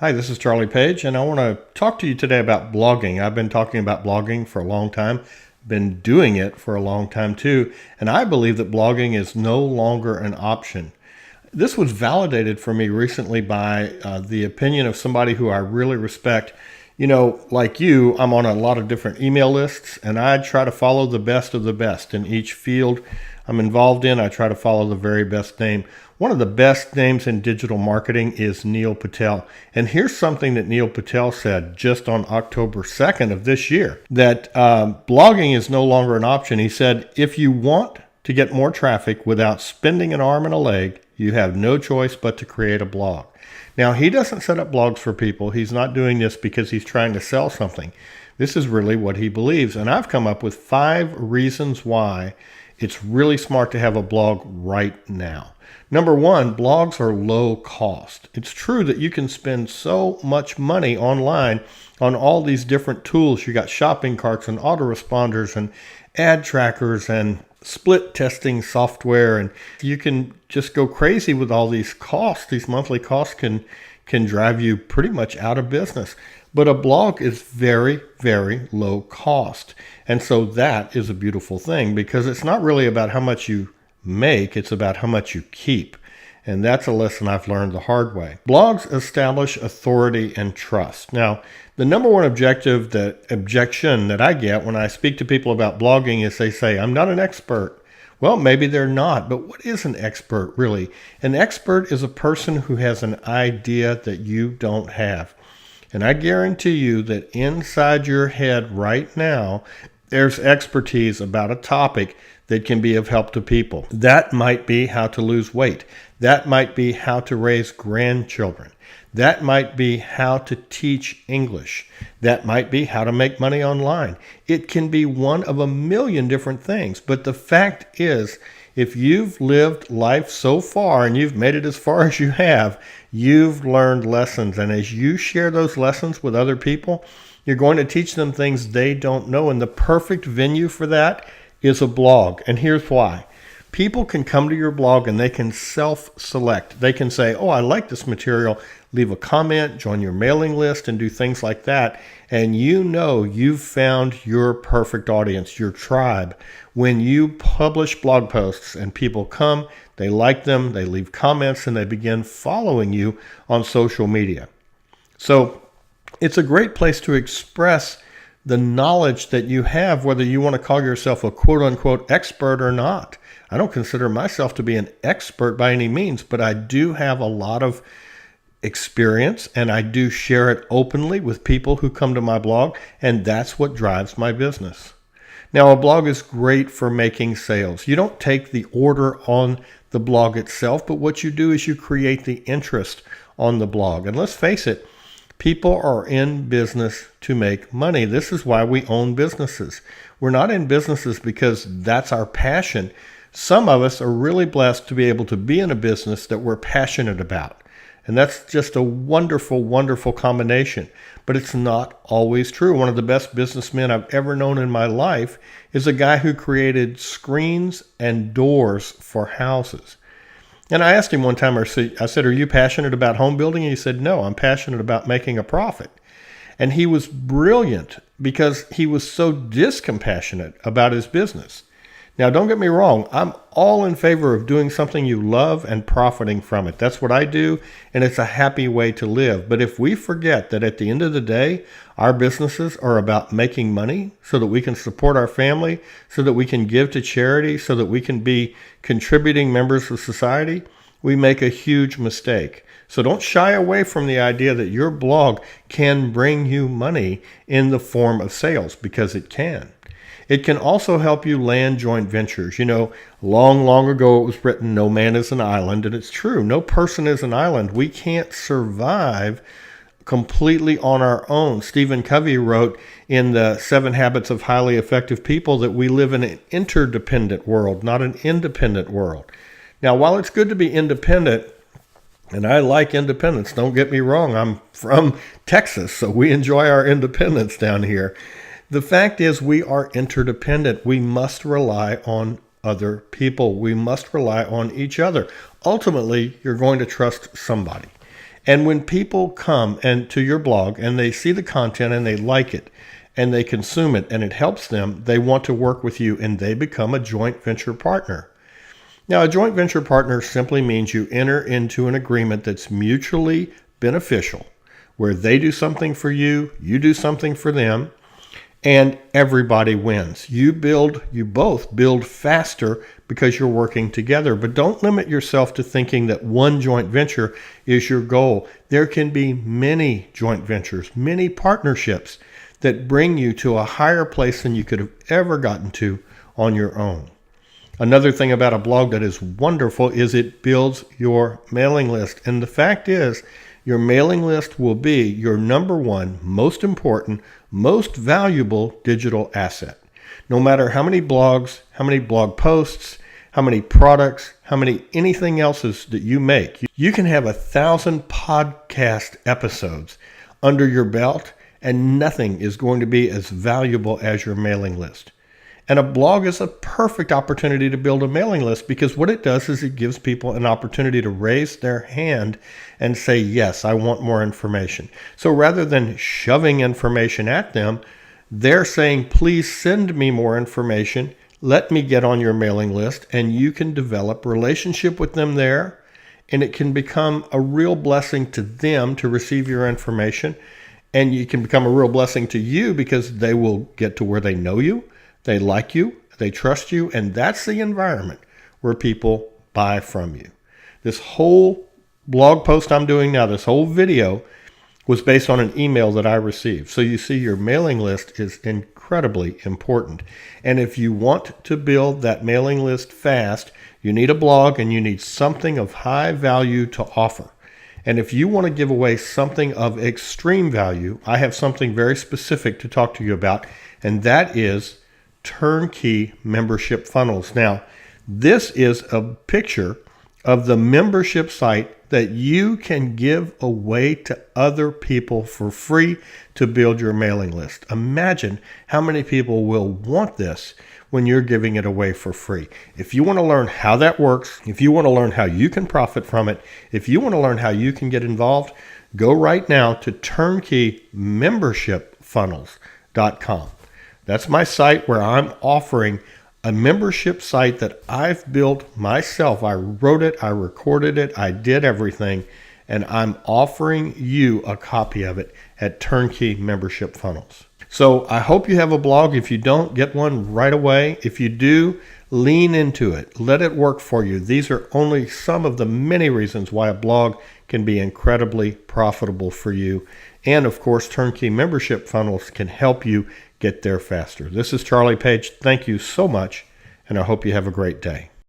Hi, this is Charlie Page, and I want to talk to you today about blogging. I've been talking about blogging for a long time, been doing it for a long time too, and I believe that blogging is no longer an option. This was validated for me recently by the opinion of somebody who I really respect. Like you, I'm on a lot of different email lists, and I try to follow the best of the best in each field I'm involved in. I try to follow the very best name. One of the best names in digital marketing is Neil Patel. And here's something that Neil Patel said just on October 2nd of this year, that blogging is no longer an option. He said, if you want to get more traffic without spending an arm and a leg, you have no choice but to create a blog. Now, he doesn't set up blogs for people. He's not doing this because he's trying to sell something. This is really what he believes. And I've come up with 5 reasons why it's really smart to have a blog right now. Number 1, blogs are low cost. It's true that you can spend so much money online on all these different tools. You got shopping carts and autoresponders and ad trackers and split testing software, and you can just go crazy with all these costs. These monthly costs can drive you pretty much out of business. But a blog is very, very low cost. And so that is a beautiful thing, because it's not really about how much you make, it's about how much you keep. And that's a lesson I've learned the hard way. Blogs establish authority and trust. Now, the number one objection that I get when I speak to people about blogging is they say, I'm not an expert. Well, maybe they're not, but what is an expert really? An expert is a person who has an idea that you don't have. And I guarantee you that inside your head right now, there's expertise about a topic that can be of help to people. That might be how to lose weight. That might be how to raise grandchildren. That might be how to teach English. That might be how to make money online. It can be one of a million different things. But the fact is, if you've lived life so far and you've made it as far as you have, you've learned lessons. And as you share those lessons with other people, you're going to teach them things they don't know. And the perfect venue for that is a blog. And here's why. People can come to your blog and they can self-select. They can say, oh, I like this material, leave a comment, join your mailing list, and do things like that. And you know you've found your perfect audience, your tribe. When you publish blog posts and people come, they like them, they leave comments, and they begin following you on social media. So it's a great place to express the knowledge that you have, whether you want to call yourself a quote-unquote expert or not. I don't consider myself to be an expert by any means, but I do have a lot of experience, and I do share it openly with people who come to my blog, and that's what drives my business. Now, a blog is great for making sales. You don't take the order on the blog itself, but what you do is you create the interest on the blog. And let's face it, people are in business to make money. This is why we own businesses. We're not in businesses because that's our passion. Some of us are really blessed to be able to be in a business that we're passionate about. And that's just a wonderful, wonderful combination. But it's not always true. One of the best businessmen I've ever known in my life is a guy who created screens and doors for houses. And I asked him one time, I said, are you passionate about home building? And he said, no, I'm passionate about making a profit. And he was brilliant because he was so discompassionate about his business. Now, don't get me wrong. I'm all in favor of doing something you love and profiting from it. That's what I do, and it's a happy way to live. But if we forget that at the end of the day, our businesses are about making money so that we can support our family, so that we can give to charity, so that we can be contributing members of society, we make a huge mistake. So don't shy away from the idea that your blog can bring you money in the form of sales, because it can. It can also help you land joint ventures. Long, long ago it was written, no man is an island, and it's true. No person is an island. We can't survive completely on our own. Stephen Covey wrote in the 7 Habits of Highly Effective People that we live in an interdependent world, not an independent world. Now, while it's good to be independent, and I like independence, don't get me wrong, I'm from Texas, so we enjoy our independence down here. The fact is, we are interdependent. We must rely on other people. We must rely on each other. Ultimately, you're going to trust somebody. And when people come and to your blog and they see the content and they like it and they consume it and it helps them, they want to work with you and they become a joint venture partner. Now, a joint venture partner simply means you enter into an agreement that's mutually beneficial, where they do something for you, you do something for them, and everybody wins. You both build faster because you're working together. But don't limit yourself to thinking that one joint venture is your goal. There can be many joint ventures, many partnerships that bring you to a higher place than you could have ever gotten to on your own. Another thing about a blog that is wonderful is it builds your mailing list. And the fact is, your mailing list will be your number one, most important, most valuable digital asset. No matter how many blogs, how many blog posts, how many products, how many anything else that you make, you can have 1,000 podcast episodes under your belt, and nothing is going to be as valuable as your mailing list. And a blog is a perfect opportunity to build a mailing list, because what it does is it gives people an opportunity to raise their hand and say, yes, I want more information. So rather than shoving information at them, they're saying, please send me more information. Let me get on your mailing list, and you can develop a relationship with them there. And it can become a real blessing to them to receive your information. And you can become a real blessing to you because they will get to where they know you. They like you, they trust you, and that's the environment where people buy from you. This whole blog post I'm doing now, this whole video, was based on an email that I received. So you see, your mailing list is incredibly important. And if you want to build that mailing list fast, you need a blog and you need something of high value to offer. And if you want to give away something of extreme value, I have something very specific to talk to you about, and that is Turnkey membership funnels. Now, this is a picture of the membership site that you can give away to other people for free to build your mailing list. Imagine how many people will want this when you're giving it away for free. If you want to learn how that works, if you want to learn how you can profit from it, if you want to learn how you can get involved, go right now to turnkey-membership-funnels.com. That's my site where I'm offering a membership site that I've built myself. I wrote it, I recorded it, I did everything, and I'm offering you a copy of it at Turnkey Membership Funnels. So I hope you have a blog. If you don't, get one right away. If you do, lean into it. Let it work for you. These are only some of the many reasons why a blog can be incredibly profitable for you. And of course, Turnkey Membership Funnels can help you get there faster. This is Charlie Page. Thank you so much, and I hope you have a great day.